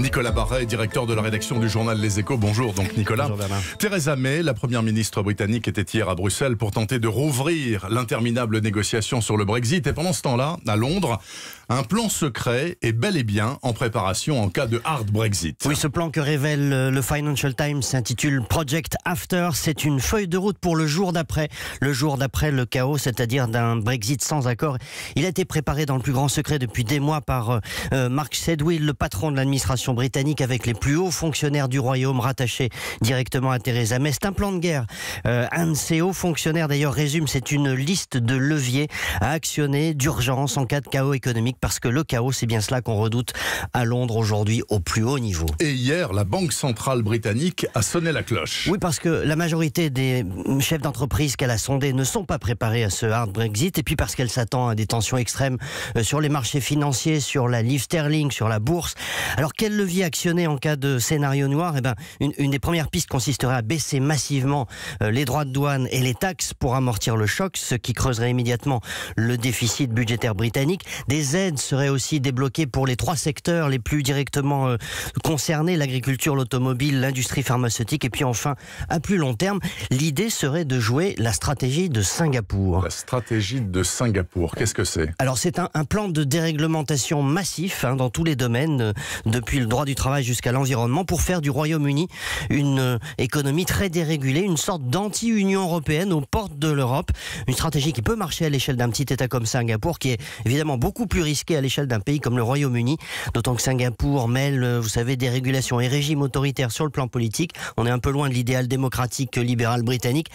Nicolas Barret, directeur de la rédaction du journal Les Échos. Bonjour donc Nicolas. Bonjour Bernard. Theresa May, la première ministre britannique, était hier à Bruxelles pour tenter de rouvrir l'interminable négociation sur le Brexit. Et pendant ce temps-là, à Londres, un plan secret est bel et bien en préparation en cas de hard Brexit. Oui, ce plan que révèle le Financial Times s'intitule Project After. C'est une feuille de route pour le jour d'après le chaos, c'est-à-dire d'un Brexit sans accord. Il a été préparé dans le plus grand secret depuis des mois par Mark Sedwill, le patron de l'administration britannique, avec les plus hauts fonctionnaires du Royaume rattachés directement à Theresa May. C'est un plan de guerre. Un de ces hauts fonctionnaires d'ailleurs résume, c'est une liste de leviers à actionner d'urgence en cas de chaos économique, parce que le chaos, c'est bien cela qu'on redoute à Londres aujourd'hui au plus haut niveau. Et hier, la Banque centrale britannique a sonné la cloche. Oui, parce que la majorité des chefs d'entreprise qu'elle a sondés ne sont pas préparés à ce hard Brexit, et puis parce qu'elle s'attend à des tensions extrêmes sur les marchés financiers, sur la livre sterling, sur la bourse. Alors quel levier actionner en cas de scénario noir? Eh ben, une des premières pistes consisterait à baisser massivement les droits de douane et les taxes pour amortir le choc, ce qui creuserait immédiatement le déficit budgétaire britannique. Des aides seraient aussi débloquées pour les 3 secteurs les plus directement concernés, l'agriculture, l'automobile, l'industrie pharmaceutique, et puis enfin, à plus long terme, l'idée serait de jouer la stratégie de Singapour. La stratégie de Singapour, qu'est-ce que c'est? Alors c'est un plan de déréglementation massif dans tous les domaines, depuis le droit du travail jusqu'à l'environnement, pour faire du Royaume-Uni une économie très dérégulée, une sorte d'anti-Union européenne aux portes de l'Europe. Une stratégie qui peut marcher à l'échelle d'un petit État comme Singapour, qui est évidemment beaucoup plus risqué à l'échelle d'un pays comme le Royaume-Uni, d'autant que Singapour mêle, vous savez, dérégulation et régime autoritaire sur le plan politique. On est un peu loin de l'idéal démocratique libéral britannique.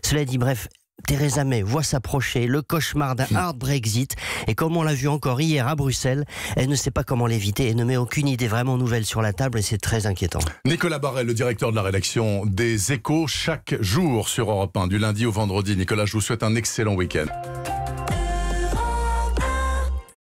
Cela dit, bref, Theresa May voit s'approcher le cauchemar d'un hard Brexit, et comme on l'a vu encore hier à Bruxelles, elle ne sait pas comment l'éviter et ne met aucune idée vraiment nouvelle sur la table, et c'est très inquiétant. Nicolas Barret, le directeur de la rédaction des Échos, chaque jour sur Europe 1, du lundi au vendredi. Nicolas, je vous souhaite un excellent week-end.